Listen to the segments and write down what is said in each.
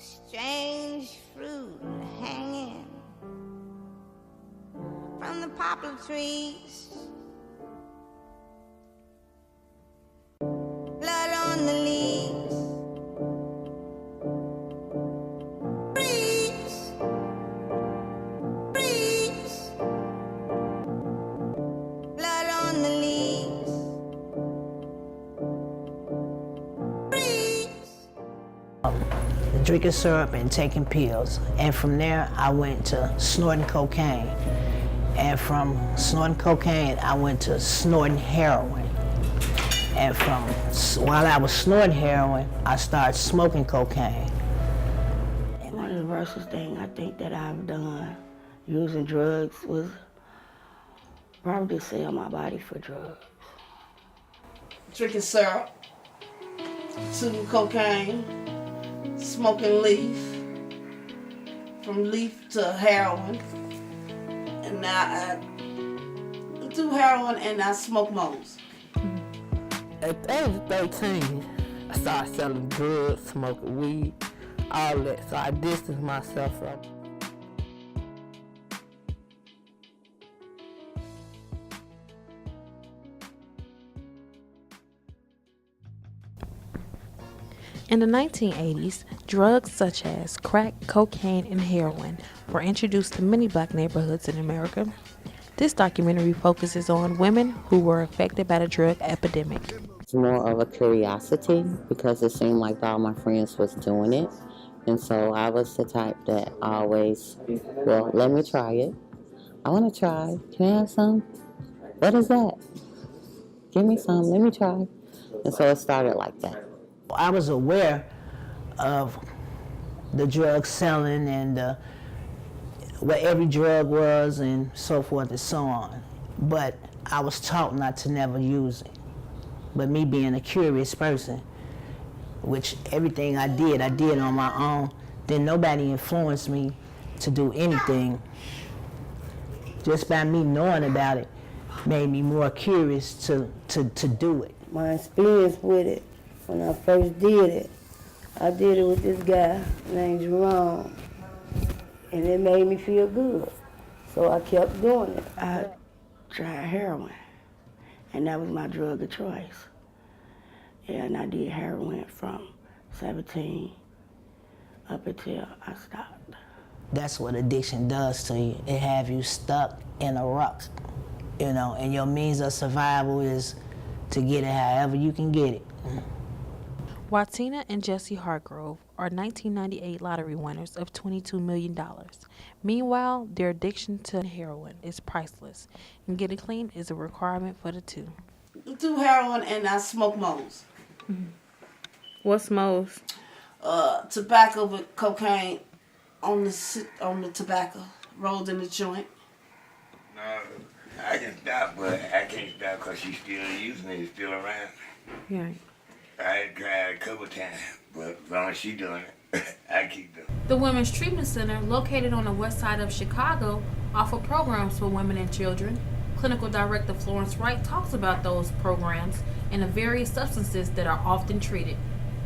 Strange fruit hanging from the poplar trees. Blood on the leaves. Breeze. Breeze. Blood on the leaves. Breeze. Drinking syrup and taking pills. And from there, I went to snorting cocaine. And from snorting cocaine, I went to snorting heroin. And while I was snorting heroin, I started smoking cocaine. And one of the worstest things I think that I've done using drugs was probably sell my body for drugs. Drinking syrup, shooting cocaine, smoking leaf, from leaf to heroin. And now I do heroin and I smoke moles. At the age of 13, I started selling drugs, smoking weed, all that. So I distanced myself from it. In the 1980s, drugs such as crack, cocaine, and heroin were introduced to many black neighborhoods in America. This documentary focuses on women who were affected by the drug epidemic. It's more of a curiosity because it seemed like all my friends was doing it. And so I was the type that always, well, let me try it. I want to try. Can I have some? What is that? Give me some. Let me try. And so it started like that. I was aware of the drug selling and what every drug was and so forth and so on. But I was taught not to never use it. But me being a curious person, which everything I did on my own, then nobody influenced me to do anything. Just by me knowing about it made me more curious to do it. My experience with it, when I first did it, I did it with this guy named Jerome, and it made me feel good. So I kept doing it. I tried heroin, and that was my drug of choice. Yeah, and I did heroin from 17 up until I stopped. That's what addiction does to you. It have you stuck in a rut, you know, and your means of survival is to get it however you can get it. Watina and Jesse Hargrove are 1998 lottery winners of $22 million. Meanwhile, their addiction to heroin is priceless, and getting clean is a requirement for the two. I do heroin and I smoke moles. Mm-hmm. What's moles? Tobacco with cocaine on the tobacco, rolled in the joint. No, I can stop, but I can't stop because she's still using it, it's still around. Yeah. I tried a couple times, but as long as she's doing it, I keep doing it. The Women's Treatment Center, located on the west side of Chicago, offer programs for women and children. Clinical Director Florence Wright talks about those programs and the various substances that are often treated.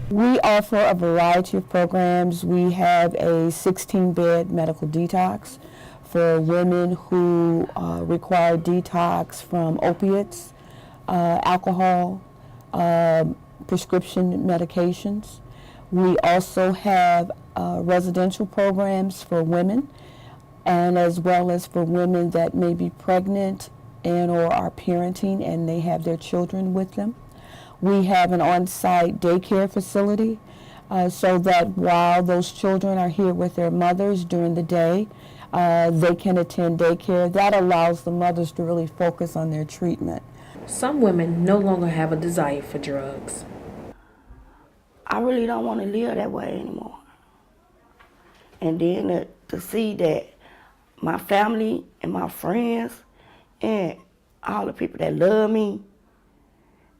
We offer a variety of programs. We have a 16-bed medical detox for women who require detox from opiates, alcohol, prescription medications. We also have residential programs for women, and as well as for women that may be pregnant and or are parenting and they have their children with them. We have an on-site daycare facility so that while those children are here with their mothers during the day, they can attend daycare. That allows the mothers to really focus on their treatment. Some women no longer have a desire for drugs. I really don't want to live that way anymore. And then to see that my family and my friends and all the people that love me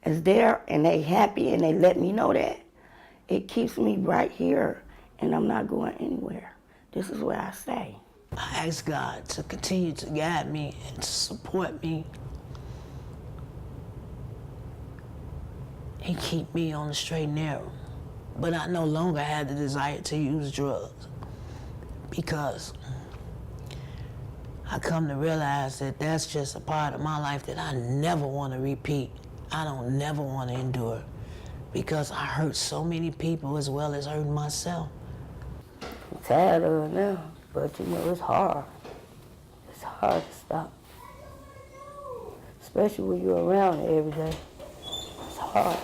is there and they happy and they let me know that, it keeps me right here and I'm not going anywhere. This is where I stay. I ask God to continue to guide me and to support me and keep me on the straight and narrow. but I no longer had the desire to use drugs because I come to realize that that's just a part of my life that I never want to repeat. I don't never want to endure because I hurt so many people as well as hurting myself. I'm tired of it now, but you know, it's hard. It's hard to stop. Especially when you're around it every day. It's hard.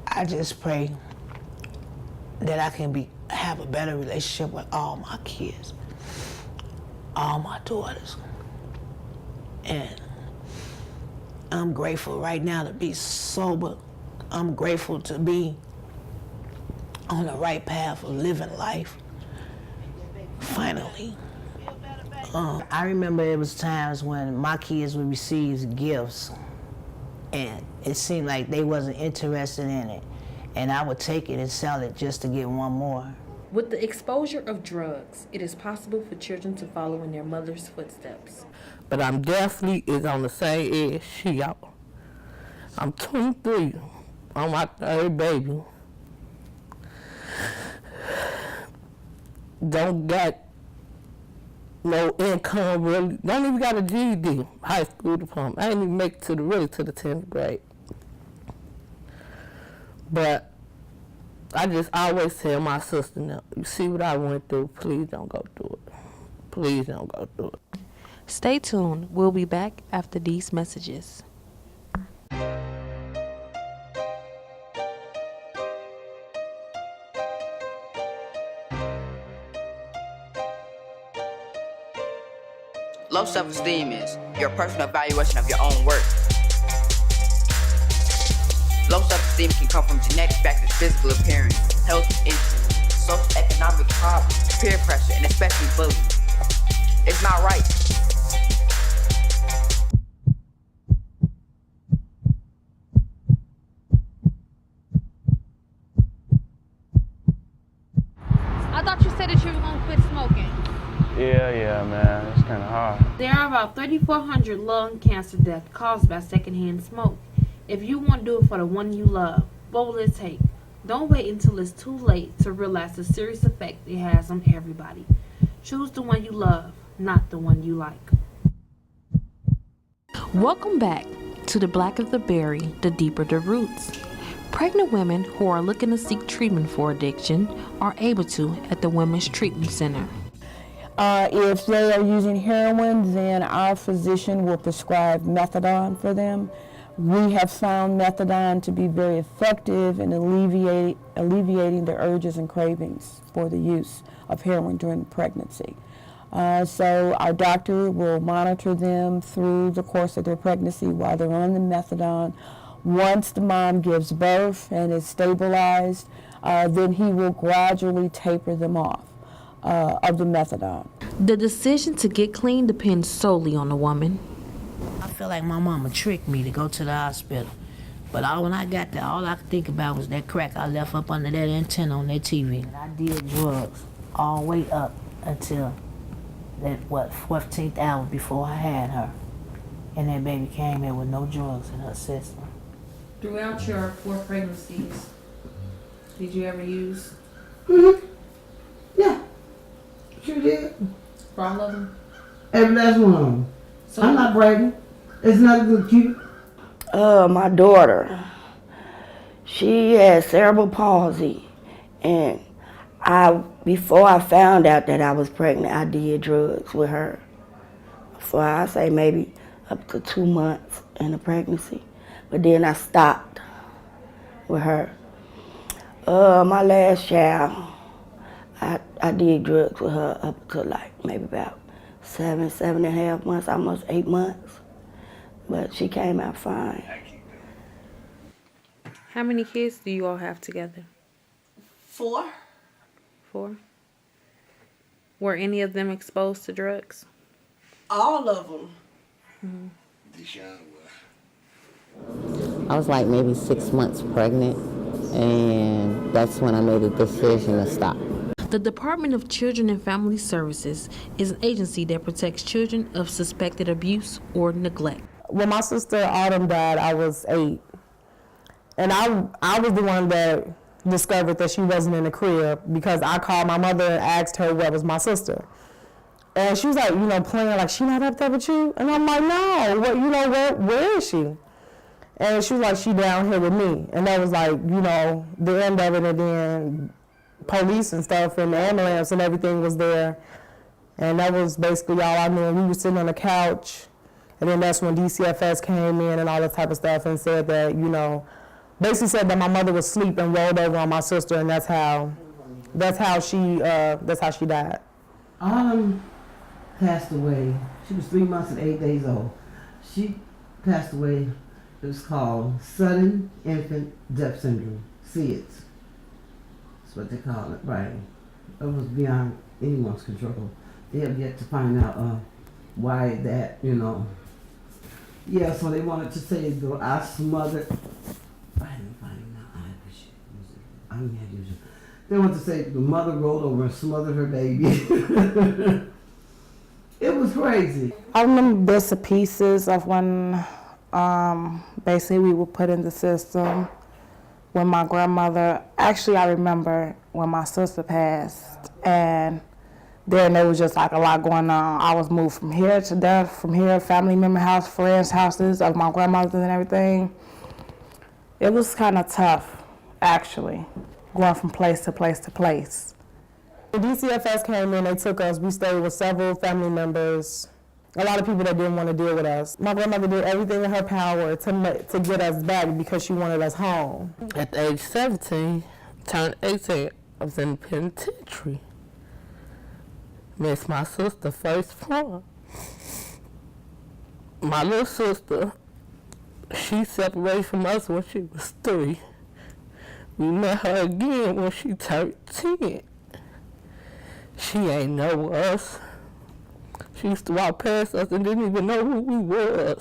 I just pray that I can have a better relationship with all my kids, all my daughters. And I'm grateful right now to be sober. I'm grateful to be on the right path of living life, finally. I remember there was times when my kids would receive gifts and it seemed like they wasn't interested in it. And I would take it and sell it just to get one more. With the exposure of drugs, it is possible for children to follow in their mother's footsteps. But I'm definitely is on the same edge she y'all. I'm 23. I'm my third baby. Don't got no income really. Don't even got a GED, high school diploma. I ain't even make it to the 10th grade. But I just always tell my sister now, you see what I went through, please don't go through it. Please don't go through it. Stay tuned. We'll be back after these messages. Low self-esteem is your personal evaluation of your own worth. Low self-esteem can come from genetic factors, physical appearance, health issues, socioeconomic problems, peer pressure, and especially bullying. It's not right. I thought you said that you were going to quit smoking. Yeah, man. It's kind of hard. There are about 3,400 lung cancer deaths caused by secondhand smoke. If you want to do it for the one you love, what will it take? Don't wait until it's too late to realize the serious effect it has on everybody. Choose the one you love, not the one you like. Welcome back to The Blacker the Berry, the deeper the roots. Pregnant women who are looking to seek treatment for addiction are able to at the Women's Treatment Center. If they are using heroin, then our physician will prescribe methadone for them. We have found methadone to be very effective in alleviating the urges and cravings for the use of heroin during pregnancy. So our doctor will monitor them through the course of their pregnancy while they're on the methadone. Once the mom gives birth and is stabilized, then he will gradually taper them off of the methadone. The decision to get clean depends solely on the woman. I feel like my mama tricked me to go to the hospital. But when I got there, all I could think about was that crack I left up under that antenna on that TV. And I did drugs all the way up until that, 14th hour before I had her. And that baby came here with no drugs in her system. Throughout your 4 pregnancies, did you ever use? Mm-hmm. Yeah. Sure did. For all of them? Every last one of them. So I'm not bragging. It's not good cute. My daughter, she had cerebral palsy, and before I found out that I was pregnant, I did drugs with her for I say maybe up to 2 months in the pregnancy, but then I stopped with her. My last child, I did drugs with her up to like maybe about 7.5 months, almost 8 months. But she came out fine. How many kids do you all have together? 4. 4? Were any of them exposed to drugs? All of them. I was like maybe 6 months pregnant, and that's when I made a decision to stop. The Department of Children and Family Services is an agency that protects children of suspected abuse or neglect. When my sister Autumn died, I was 8. And I was the one that discovered that she wasn't in the crib because I called my mother and asked her where was my sister. And she was like, playing like, she not up there with you? And I'm like, no, where is she? And she was like, she down here with me. And that was like, the end of it. And then police and stuff and the ambulance and everything was there. And that was basically all I knew. And we were sitting on the couch. And then that's when DCFS came in and all that type of stuff and said that, basically said that my mother was asleep and rolled over on my sister, and that's how she died. Autumn passed away. She was 3 months and 8 days old. She passed away. It was called sudden infant death syndrome, SIDS. That's what they call it, right? It was beyond anyone's control. They have yet to find out why that, Yeah, so they wanted to say I smothered. I didn't find it now. I didn't have to use it. They wanted to say the mother rolled over and smothered her baby. It was crazy. I remember bits and pieces of when basically we were put in the system when my grandmother, actually I remember when my sister passed, and then there was just like a lot going on. I was moved from here to there, from here, family member house, friends' houses of my grandmother and everything. It was kind of tough, actually, going from place to place to place. The DCFS came in, they took us. We stayed with several family members, a lot of people that didn't want to deal with us. My grandmother did everything in her power to get us back because she wanted us home. At the age 17, turned 18, I was in the penitentiary. Missed my sister first prom. My little sister, she separated from us when she was 3. We met her again when she turned 10. She ain't know us. She used to walk past us and didn't even know who we was.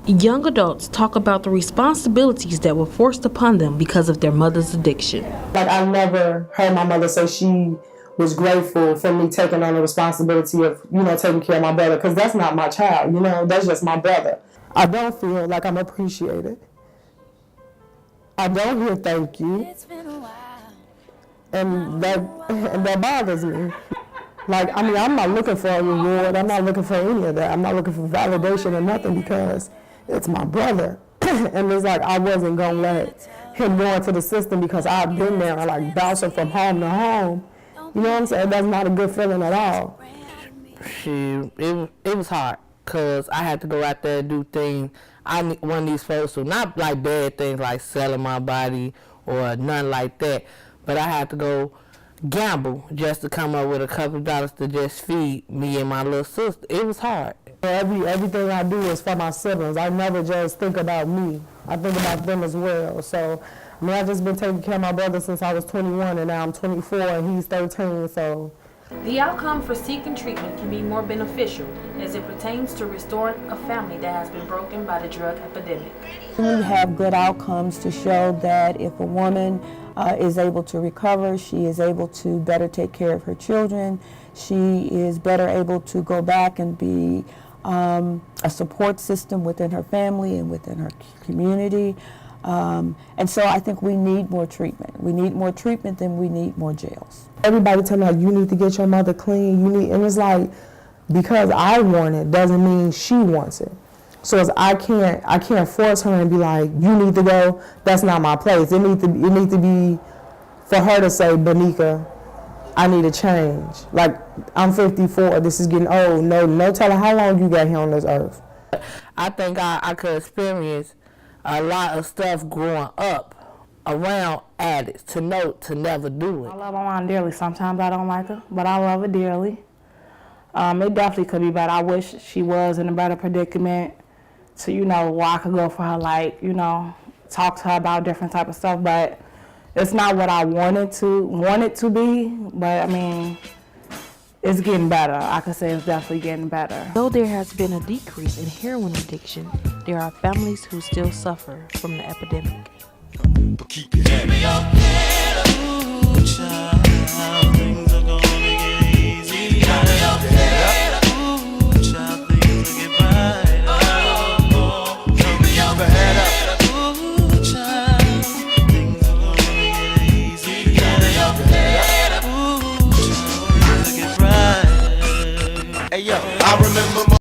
Young adults talk about the responsibilities that were forced upon them because of their mother's addiction. Like, I never heard my mother say she was grateful for me taking on the responsibility of, taking care of my brother, because that's not my child, that's just my brother. I don't feel like I'm appreciated. I don't hear thank you. And that bothers me. Like, I'm not looking for a reward. I'm not looking for any of that. I'm not looking for validation or nothing because it's my brother. And it's like I wasn't going to let him go into the system because I've been there, like, bouncing from home to home. You know what I'm saying? That's not a good feeling at all. It was hard because I had to go out there and do things I want these folks to, not like bad things like selling my body or nothing like that, but I had to go gamble just to come up with a couple of dollars to just feed me and my little sister. It was hard. Everything I do is for my siblings. I never just think about me. I think about them as well. So, I've just been taking care of my brother since I was 21, and now I'm 24 and he's 13, so. The outcome for seeking treatment can be more beneficial as it pertains to restoring a family that has been broken by the drug epidemic. We have good outcomes to show that if a woman is able to recover, she is able to better take care of her children, she is better able to go back and be a support system within her family and within her community. And so I think we need more treatment. We need more treatment than we need more jails. Everybody tell me, like, you need to get your mother clean. And it's like, because I want it doesn't mean she wants it. So I can't force her and be like, you need to go. That's not my place. It need to be for her to say, Bonica, I need a change. Like, I'm 54. This is getting old. No telling how long you got here on this earth. I think I could experience a lot of stuff growing up around addicts to never do it. I love my mom dearly. Sometimes I don't like her, but I love her dearly. It definitely could be better. I wish she was in a better predicament to, where I could go for her, like, talk to her about different type of stuff, but it's not what I want it to be, but I mean, it's getting better. I could say it's definitely getting better. Though there has been a decrease in heroin addiction, there are families who still suffer from the epidemic. Keep your head up. Ooh, child, things are gonna get easy. Keep your head up. Ooh, child, things will get brighter. Keep your head up. Ooh, child. Hey yo,